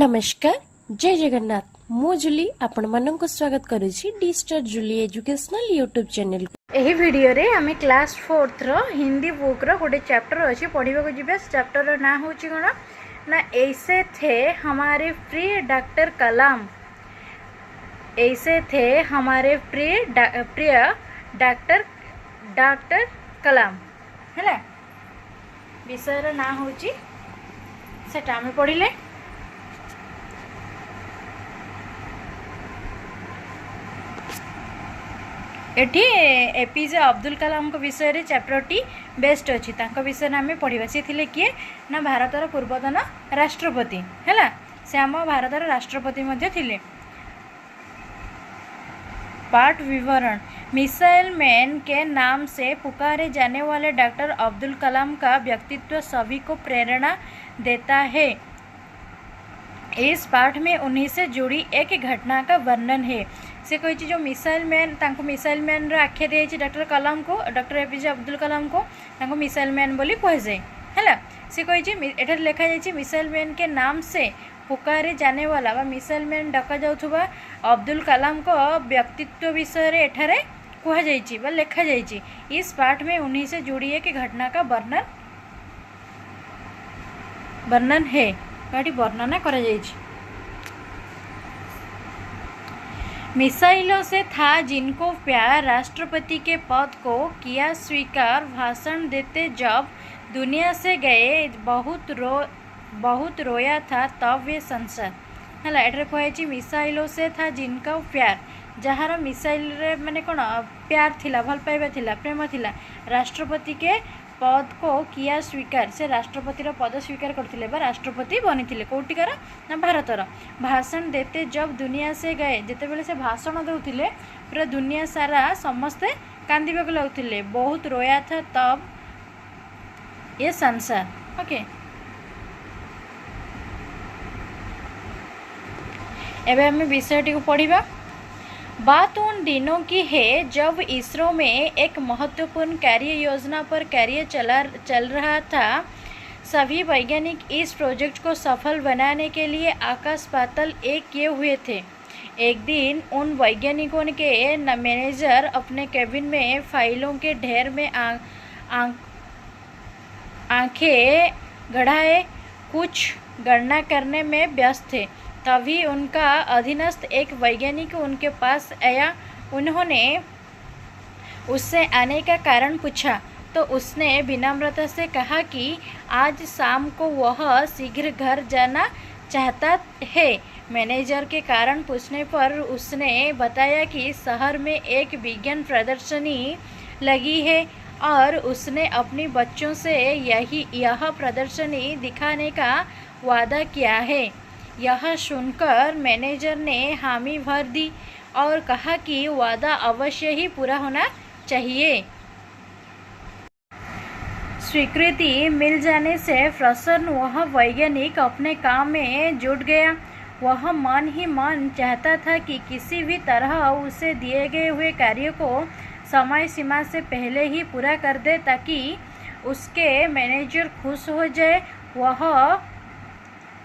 नमस्कार जय जगन्नाथ मु जुली आपण मानक स्वागत करुछि डिस्टर जुली एजुकेशनल यूट्यूब चैनल को। एही वीडियो रे आमे क्लास 4th रो हिंदी बुक रो गोटे चैप्टर अछि पढिबा को जिबे। चैप्टर रो ना होछि कोन ना ऐसे थे हमारे प्रिय डॉक्टर कलाम। ऐसे थे हमारे प्रिय डॉक्टर कलाम हैला विषय रो ना होछि सेटा आमे पढिले। एठी एपीजे अब्दुल कलाम को विषय रे चैप्टर टी बेस्ट अछि तांको विषय ना आमे पढिबा। से थिले किए ना भारतर पूर्वतन राष्ट्रपति हैला से हम भारतर राष्ट्रपति मध्ये थिले। पाठ विवरण। मिसाइल मैन के नाम से पुकारे जाने वाले डॉक्टर अब्दुल कलाम का व्यक्तित्व सभी को प्रेरणा देता है। इस पाठ में उन्हीं से जुड़ी एक घटना का वर्णन है। से कही जो मिसाइल मैन तांको मिसाइल मैन रो आख्या दिए डॉक्टर कलाम को, डॉक्टर एपीजे अब्दुल कलाम को तांको मिसाइल मैन बोली कह जाए हैला। से कही एटा लिखा जाए मिसाइल मैन के नाम से पुकारे जाने वाला वा मिसाइल मैन डका जाउथुबा अब्दुल कलाम को व्यक्तित्व विषय रे एठारे कह जाइछि बा लिखा जाइछि। इस पाठ में उन्हीं से जुड़ी एक घटना का वर्णन है बाटी वर्णना करा जाइछि। मिसाइलों से था जिनको प्यार, राष्ट्रपति के पद को किया स्वीकार, भाषण देते जब दुनिया से गए बहुत रोया था तब वे संसद है। एटे कहे मिसाइलों से था जिनका प्यार जार मिसाइल रे माने कौन प्यार थिला भल पाइबा थिला प्रेम थिला। राष्ट्रपति के पद को किया स्वीकार से राष्ट्रपति पद स्वीकार करथिले बा राष्ट्रपति बनिथिले कोटिकार ना भारतर। भाषण देते जब दुनिया से गए जेते बेले से भाषण दउथिले पूरा दुनिया सारा समस्ते कांदिबा को लागथिले। बहुत रोया था तब ये संसार। ओके एबे हमें विषयटी को पढ़िबा। बात उन दिनों की है जब इसरो में एक महत्वपूर्ण कार्य योजना पर कार्य चल रहा था। सभी वैज्ञानिक इस प्रोजेक्ट को सफल बनाने के लिए आकाश पाताल एक किए हुए थे। एक दिन उन वैज्ञानिकों के मैनेजर अपने केबिन में फाइलों के ढेर में आंखें गड़ाए कुछ गणना करने में व्यस्त थे। तभी उनका अधीनस्थ एक वैज्ञानिक उनके पास आया। उन्होंने उससे आने का कारण पूछा तो उसने विनम्रता से कहा कि आज शाम को वह शीघ्र घर जाना चाहता है। मैनेजर के कारण पूछने पर उसने बताया कि शहर में एक विज्ञान प्रदर्शनी लगी है और उसने अपने बच्चों से यह प्रदर्शनी दिखाने का वादा किया है। यह सुनकर मैनेजर ने हामी भर दी और कहा कि वादा अवश्य ही पूरा होना चाहिए। स्वीकृति मिल जाने से प्रसन्न वह वैज्ञानिक अपने काम में जुट गया। वह मन ही मन चाहता था कि किसी भी तरह उसे दिए गए हुए कार्य को समय सीमा से पहले ही पूरा कर दे ताकि उसके मैनेजर खुश हो जाए। वह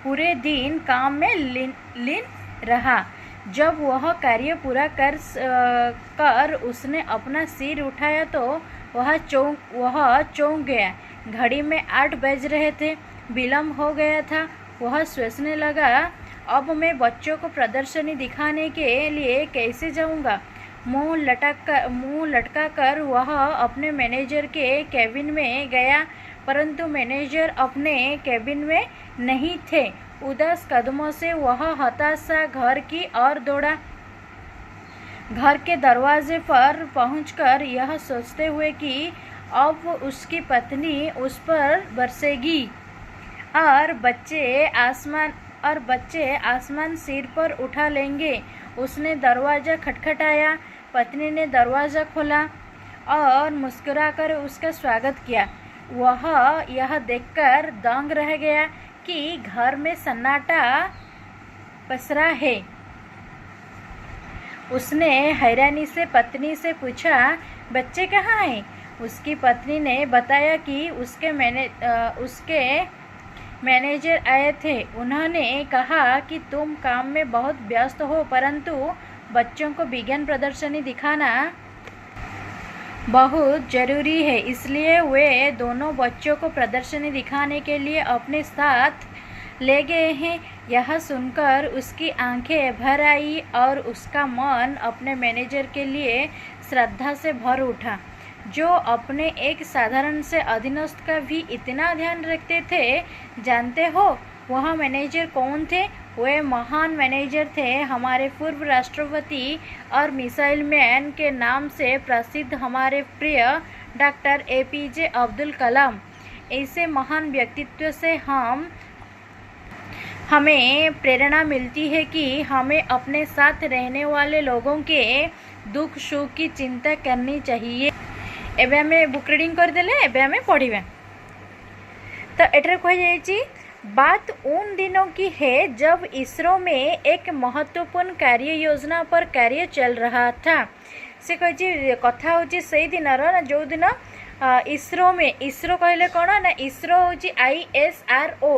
पूरे दिन काम में लीन रहा। जब वह कार्य पूरा कर उसने अपना सिर उठाया तो वह चौंक गया। घड़ी में 8 बज रहे थे। विलम्ब हो गया था। वह सोचने लगा अब मैं बच्चों को प्रदर्शनी दिखाने के लिए कैसे जाऊंगा। मुंह लटका कर वह अपने मैनेजर के केबिन में गया परंतु मैनेजर अपने केबिन में नहीं थे। उदास कदमों से वह हताशा घर की ओर दौड़ा। घर के दरवाजे पर पहुंचकर यह सोचते हुए कि अब उसकी पत्नी उस पर बरसेगी और बच्चे आसमान सिर पर उठा लेंगे। उसने दरवाज़ा खटखटाया। पत्नी ने दरवाज़ा खोला और मुस्कुराकर उसका स्वागत किया। वह यह देखकर दंग रह गया कि घर में सन्नाटा पसरा है। उसने हैरानी से पत्नी से पूछा बच्चे कहाँ हैं? उसकी पत्नी ने बताया कि उसके मैनेजर आए थे। उन्होंने कहा कि तुम काम में बहुत व्यस्त हो, परंतु बच्चों को विज्ञान प्रदर्शनी दिखाना बहुत ज़रूरी है। इसलिए वे दोनों बच्चों को प्रदर्शनी दिखाने के लिए अपने साथ ले गए हैं। यह सुनकर उसकी आंखें भर आई और उसका मन अपने मैनेजर के लिए श्रद्धा से भर उठा, जो अपने एक साधारण से अधीनस्थ का भी इतना ध्यान रखते थे। जानते हो वह मैनेजर कौन थे? वे महान मैनेजर थे, हमारे पूर्व राष्ट्रपति और मिसाइल मैन के नाम से प्रसिद्ध हमारे प्रिय डॉक्टर APJ अब्दुल कलाम। ऐसे महान व्यक्तित्व से हमें प्रेरणा मिलती है कि हमें अपने साथ रहने वाले लोगों के दुख सुख की चिंता करनी चाहिए। एबे हमें बुक रीडिंग करदेले, एबे हमें पढ़िबा। तो एटर कह जाइए, बात उन दिनों की है जब इसरो में एक महत्वपूर्ण कार्य योजना पर कार्य चल रहा था। से कही कथा हूँ से दिन जो दिन इसरो में, इसरो कहले कौन ना, इसरो हूँ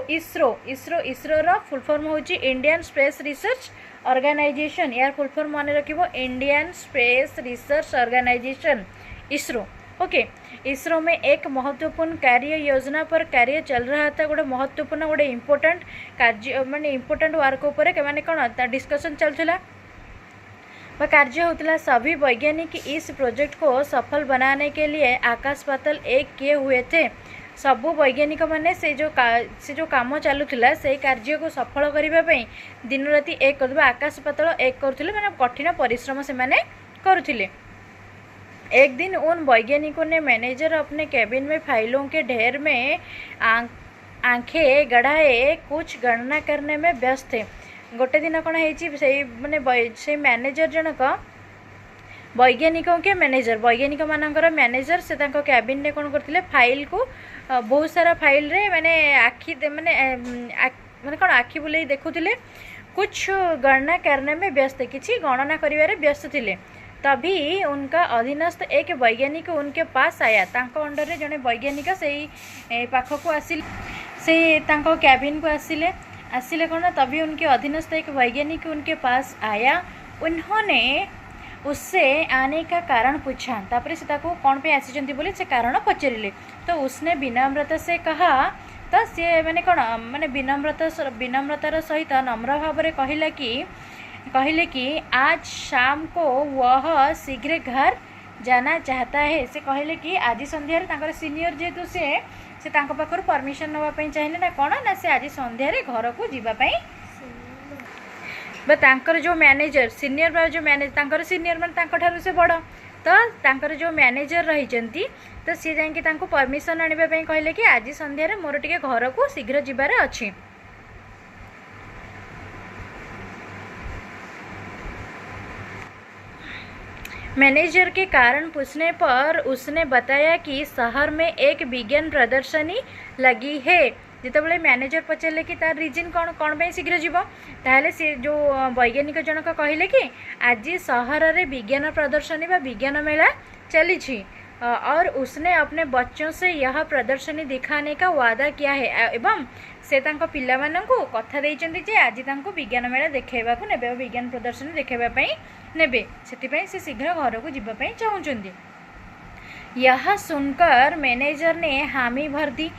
ISRO, इसरो फुल फॉर्म हूँ इंडियन स्पेस रिसर्च ऑर्गेनाइजेशन। यार फुल फॉर्म मन रखिबो, Indian space research organisation, ISRO. Okay, ISRO में एक महत्वपूर्ण कार्य योजना पर कार्य चल रहा था। गोटे महत्वपूर्ण गोटे इम्पोर्टेंट कार्य माने इम्पोर्टेंट वर्क उपर माने कौन डिस्कशन चलता कार्य होता। सभी वैज्ञानिक इस प्रोजेक्ट को सफल बनाने के लिए आकाश पाताल एक किए हुए थे। सबू वैज्ञानिक माने से जो काम चलुला से कार्य को सफल करने दिन राति एक कर आकाश पाताल एक करुले, माने कठिन परिश्रम से माने करुले। एक दिन उन वैज्ञानिकों ने मैनेजर अपने कैबिन में फाइलों के ढेर में आंखें गड़ाए कुछ गणना करने में व्यस्त थे। गोटे दिन कौन है माने से मैनेजर जनक वैज्ञानिकों के वैज्ञानिक मानकर मैनेजर से कैबिन में कौन करते फाइल को बहुत सारा फाइल रे माने आखि माने कौन आखि बुले देखुले, कुछ गणना करने में व्यस्त, किसी गणना करिवारे व्यस्त थे। तभी उनका अधीनस्थ एक वैज्ञानिक उनके पास आया। तांको अंडर रे जने वैज्ञानिक से पाख को आसिले, से तांको कैबिन को आसिले कौन, तभी उनके अधीनस्थ एक वैज्ञानिक उनके पास आया। उन्होंने उससे आने का कारण पूछा। तापर से ताको कौन पे आसी बोले से कारण पचारे। तो उसने विनम्रता से कहा, तो सी मैंने कौन माने विनम्रतार सहित नम्र भाव में कहले कि आज शाम को वह शीघ्र घर जाना चाहता है। से कहले कि आज संध्यारे सीनियर जेहेतु से पाखर परमिशन नापी चाहिए ना कौन ना से आज संध्यारे घर को जीवाई तांकर जो मैनेजर सीनियर जो मैनेजर सीनियर मान से बड़, तो तांकर जो मैनेजर रही तो सी जाकि परमिशन आने कहले कि आज संध्यारे मोर टिके घर को शीघ्र जीवार अच्छी। मैनेजर के कारण पूछने पर उसने बताया कि शहर में एक विज्ञान प्रदर्शनी लगी है। जितेबाला मैनेजर पचारे कि तार रिजन कौन कौन शीघ्र जीव, ताहले से जो वैज्ञानिक जनक कहले कि आज शहर में विज्ञान प्रदर्शनी व विज्ञान मेला चली और उसने अपने बच्चों से यह प्रदर्शनी दिखाने का वादा किया है एवं से पिला मानू कथा देइचंती आज विज्ञान मेला देखा ने विज्ञान प्रदर्शनी देखापी ने से शीघ्र घर को जीवाई चाहूँगी। यह सुनकर मैनेजर ने हामी भर दी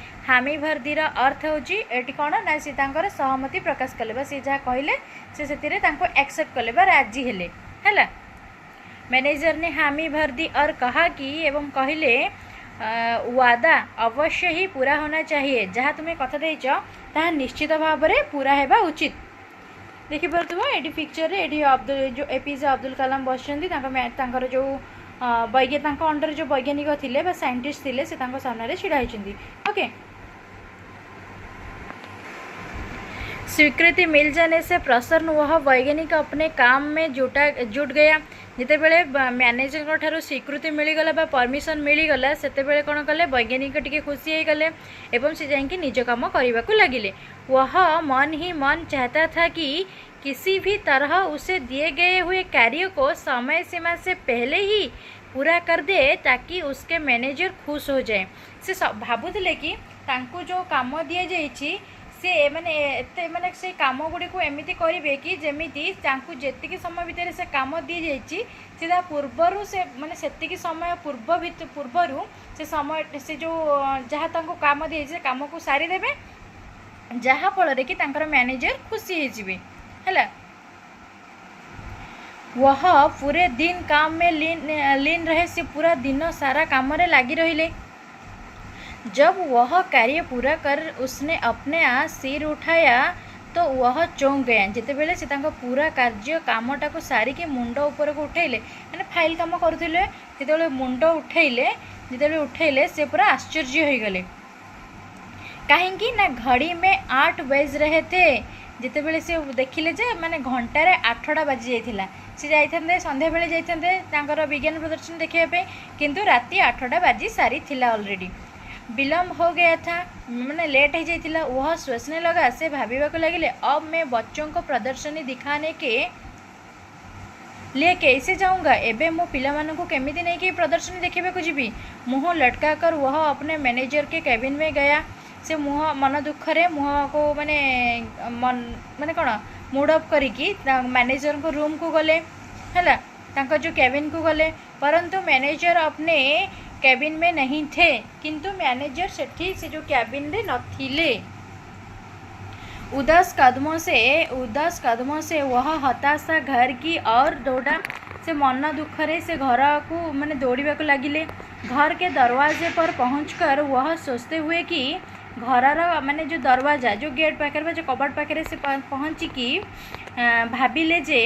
अर्थ होची कौन ना सी सहमति प्रकाश कले, सी जहाँ कहले से एक्सेप्ट कले राजी हेले है। मैनेजर ने हामी भर दी और कहा कि एवं कहले वादा अवश्य ही पूरा होना चाहिए। जहाँ तुम्हें कथा देच ताहा निश्चित भाव में पूरा हेबा उचित। देखिपो ये पिक्चर ये जो APJ अब्दुल कलाम बसुँच जो अंडर जो वैज्ञानिक थे साइंटिस्ट थे से सामने छिड़ा होती। ओके, स्वीकृति मिल जाने से प्रसन्न वह वैज्ञानिक अपने काम में जुट गया। जितेबले मैनेजर ठारू स्वीकृति मिलगला बा परमिशन मिलगला सेतेबेले कौन कले वैज्ञानिक टिके खुशी हो गले एवं से जाकि निज काम करने को लगिले। वह मन ही मन चाहता था कि किसी भी तरह उसे दिए गए हुए कार्य को समय सीमा से पहले ही पूरा कर दे ताकि उसके मैनेजर खुश हो जाए। से भावुले कि तांको जो काम दि जाइए से माने एते माने से काम गुड़ी को एमिति करिवे कि जेमिति तांकु जेतिकी समय भितर से काम दी जाइछि सीधा पूर्वरु से माने सेतिकी समय पूर्वरु से समय से जो जहाँ तांकु काम दी से काम को सारी देबे जहाँ फल रे कि तांकर मैनेजर खुशी हो जिवे हैला। वह पूरे दिन काम में लीन रहे, से पूरा दिन सारा काम रे लगी रहिले। जब वह कार्य पूरा कर उसने अपने आप सिर उठाया तो वह चौंक गया। जिते बेले से तांको पूरा कार्य कामटा को सारिकी मुंड ऊपर को उठेले माने फाइल काम करुथिले जेतेबेले मुंड उठेले से पूरा आश्चर्य हो गले। कहीं ना घड़ी में 8 बज रहे थे। जितेबेले से देखिले जे माने घंटारे 8टा बाजी जाइथिला। से जाइथांदे संध्या बेले जाइथांदे तांकर विज्ञान प्रदर्शन देखिया पे, किंतु राति 8टा बाजी सारी थिला ऑलरेडी। विलम्ब हो गया था मैंने लेट हो जाइथिला। वह सोचने लगा, से भाविबा को लगिले अब मैं बच्चों को प्रदर्शनी दिखाने के लिए कैसे जाऊंगा। एबे मो पिला मानन को केमिति नहीं कि प्रदर्शनी देखिबे को जीबी। मुंह लटका कर वह अपने मैनेजर के केबिन में गया। से मुँह मन दुखरे मुँह को माने माने कौन मूड अफ करिकी मैनेजर को रूम को गले हैला, तांको जो केबिन को गले। परंतु मैनेजर अपने केबिन में नहीं थे, किंतु मैनेजर सेठी से जो केबिन रे नथिले। उदास कदमों से वह हताशा घर की और दौड़ा। से मन दुखरे से घर को माने दौड़िबा को लगिले। घर के दरवाजे पर पहुंचकर वह सोचते हुए कि घरर माने जो दरवाजा जो गेट पाखे जो कबाट पाखे से पहुँची कि भाविले जे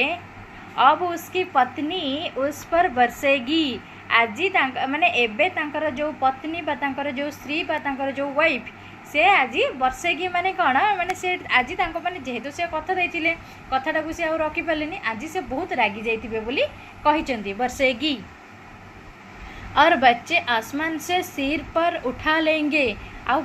अब उसकी पत्नी उस पर बरसेगी। आज माने एबे तांकर जो पत्नी बा तांकर जो स्त्री बा तांकर जो वाइफ से आज बरसेगी माने कौन माने से आज तांको माने जेहेतु से कथा देथिले कथाटा को से आ रखी पालेनी, आज से बहुत रागी जाइथिबे बोली कहिचंती बरसेगी। और बच्चे आसमान से सिर पर उठा लेंगे। आ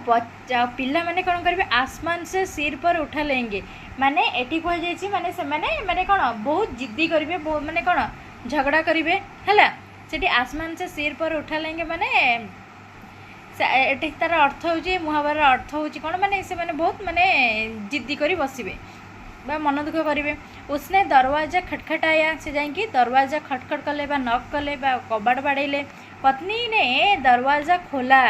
पिला माने कौन करेंगे आसमान से सिर पर उठा लेंगे माने एटी कह जाइछि माने से माने कौन बहुत जिद्दी करेंगे, बहुत माने कौन झगड़ा करेंगे हैला। सेठी आसमान से सिर पर उठा लेंगे माने एटी तार अर्थ होची मुहावर अर्थ होची कौन माने से माने बहुत माने जिद्दी करी बसिबे बा मन दुख करेंगे। उसने दरवाजा खटखटाया। से जाइए दरवाजा खटखट कले बा नॉक कले बा कबाट बाड़ेले। पत्नी ने दरवाज़ा खोला।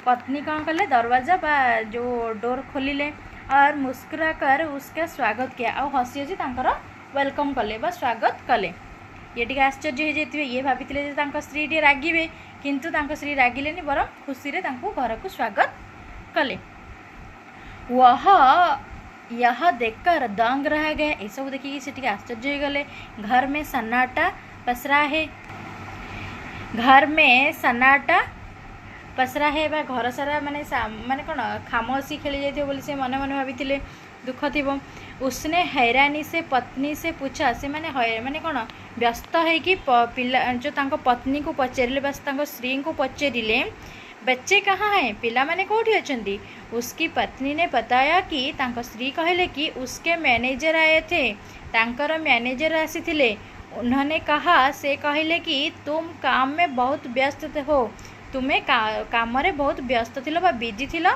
पत्नी कौन कले दरवाज़ा बा जो डोर खोलिले और मुस्कुरा कर उसका स्वागत किया। और हसी हसी तांकर वेलकम कले बा स्वागत कले। ये टिके आश्चर्य हो जाइथिबे। ये भाबिथिले जे तांको स्त्री टे रागिबे, किंतु तांको स्त्री रागिलेनी बरं खुशी रे तांको घर को स्वागत कले। वह यह देखकर दंग रह गए। ये सब देखिए से टिके आश्चर्य हो गले। घर में सन्नाटा पसरा है। घर में सन्नाटा पसरा है बा घर सारा माने माने कौन खामोशी खेली जाइए बोली से मन मन भाभी दुख थी। उसने हैरानी से पत्नी से पूछा। से माने कौन व्यस्त है कि पिला जो तांको पत्नी को पचारे बस तांको स्त्री को पचारे बच्चे कहाँ हैं, पिला माने कोठी अछंती। उसकी पत्नी ने बताया कि तांको स्त्री कहले कि उसके मैनेजर आए थे, तांकर मैनेजर आसीथिले। उन्होंने कहा, से कहले कि तुम काम में बहुत व्यस्त हो, तुम्हें काम रे बहुत व्यस्त थिलो बा बिजी थिलो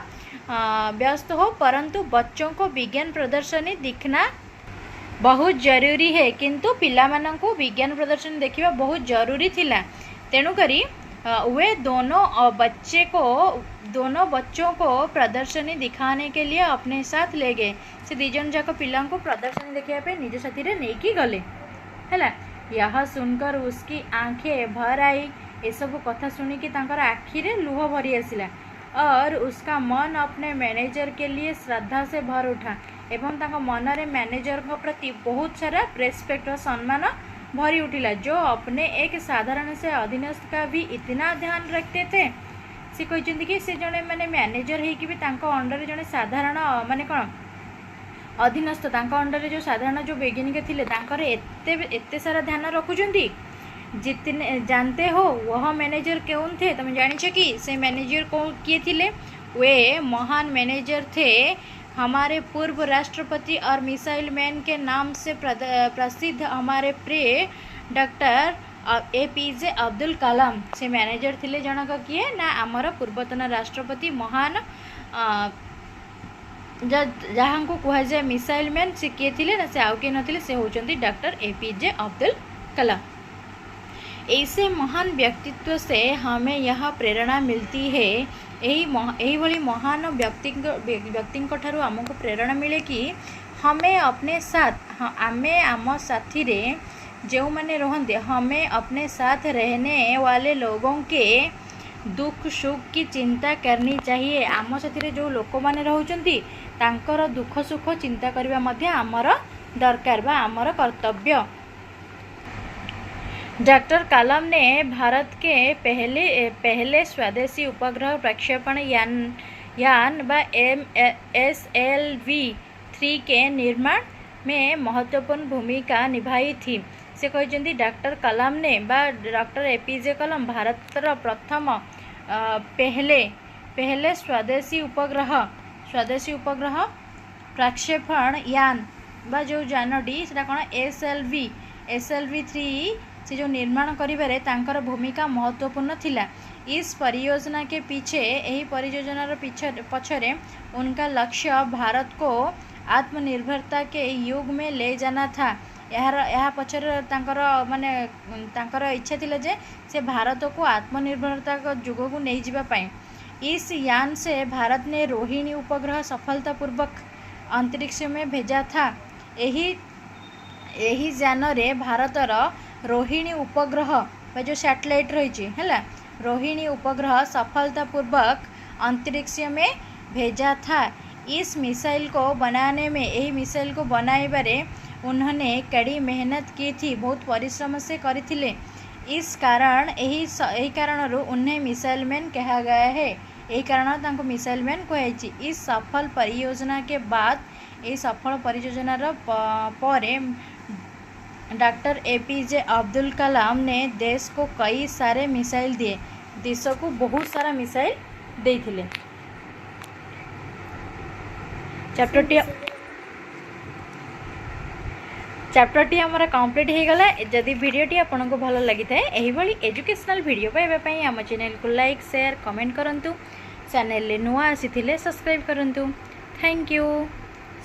व्यस्त हो, परंतु बच्चों को विज्ञान प्रदर्शनी दिखना बहुत जरूरी है। किंतु पिला मानन को विज्ञान प्रदर्शनी देखिबा बहुत जरूरी थिला। तेणु करी वे दोनों बच्चों को प्रदर्शनी दिखाने के लिए अपने साथ ले गए। से दिजन जाक पिला को प्रदर्शनी देखिया पे निज साथी रे नेकी गले हैला। यह सुनकर उसकी आंखें भर आई। ये सब कथा सुनिकी तांकर आखिरे लुह भरी आसिला और उसका मन अपने मैनेजर के लिए श्रद्धा से भर उठा एवं तांको मन रे मैनेजर को प्रति बहुत सारा रेस्पेक्ट और सम्मान भरी उठिला, जो अपने एक साधारण से अधीनस्थ का भी इतना ध्यान रखते थे। से कहते कि से जने माने मैनेजर है कि भी तांको अंडर जने साधारण माने कौन अधीनस्थ तांको अंडर जो साधारण जो वैज्ञानिक थिले तांकर एते सारा ध्यान रखुचंती। जितने जानते हो वह मैनेजर कौन थे, तुम जानिछ कि से मैनेजर कौन किए थे? वे महान मैनेजर थे, हमारे पूर्व राष्ट्रपति और मिसाइल मैन के नाम से प्रसिद्ध हमारे प्रिय डॉक्टर APJ अब्दुल कलाम से मैनेजर थिले। जनक किए ना आमर पूर्वतन राष्ट्रपति महान जहाँ को कह जाए मिसाइल मैन से किए थे ना, से आउ किए नथिले, से होचंती डॉक्टर एपीजे अब्दुल कलाम। ऐसे महान व्यक्तित्व से हमें यह प्रेरणा मिलती है। यही भली महान व्यक्ति ठारू आमको प्रेरणा मिले कि हमें अपने साथ आमे आम साथी रे जो मैंने रहते, हमें अपने साथ रहने वाले लोगों के दुख सुख की चिंता करनी चाहिए। आम साथी जो लोक मैंने रहउचंती तांकर दुख सुख चिंता करबा मध्य आमर दरकार बा आमर कर्तव्य। डॉक्टर कलाम ने भारत के पहले स्वदेशी उपग्रह प्रक्षेपण यान व SLV-3 के निर्माण में महत्वपूर्ण भूमिका निभाई थी। से कहते डॉक्टर कलाम ने बा डॉक्टर एपीजे कलाम भारतर प्रथम पहले स्वदेशी उपग्रह प्रक्षेपण यान बा जो जानटी से कौन SLV-3 से जो निर्माण करिबारे तांकर भूमिका महत्वपूर्ण थिला। इस परियोजना के पीछे यही परियोजनार पछरे उनका लक्ष्य भारत को आत्मनिर्भरता के युग में ले जाना था। यह पछरे तांकर माने तांकर इच्छा थिला जे से भारत को आत्मनिर्भरता का युग को नहीं जिबा पाए। इस यान से भारत ने रोहिणी उपग्रह सफलतापूर्वक अंतरिक्ष में भेजा था। यही यान रे भारतर रोहिणी उपग्रह जो सैटेलाइट रही है, रोहिणी उपग्रह सफलतापूर्वक अंतरिक्ष में भेजा था। इस मिसाइल को बनाने में, यही मिसाइल को बनाइबारे उन्होंने कड़ी मेहनत की थी, बहुत परिश्रम से करी थिले। इस कारण यही कारण उन्हें मिसाइल मैन कहा गया है। यही कारण तांको मिसाइल मैन कही। इस सफल परियोजना के बाद, ये सफल परियोजनार पर डॉक्टर एपीजे अब्दुल कलाम ने देश को कई सारे मिसाइल दिए, देश को बहुत सारा मिसाइल देइथिले। चैप्टरटी आमर कंप्लीट हो गला। जदि वीडियोटी आपन को भल लगी थाए एही भली एजुकेशनल वीडियो पाइबा पई आम चैनल को लाइक शेयर कमेंट करंतु। चैनल ले नुआ आसीथिले सब्सक्राइब करंतु। Thank you.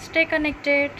Stay connected.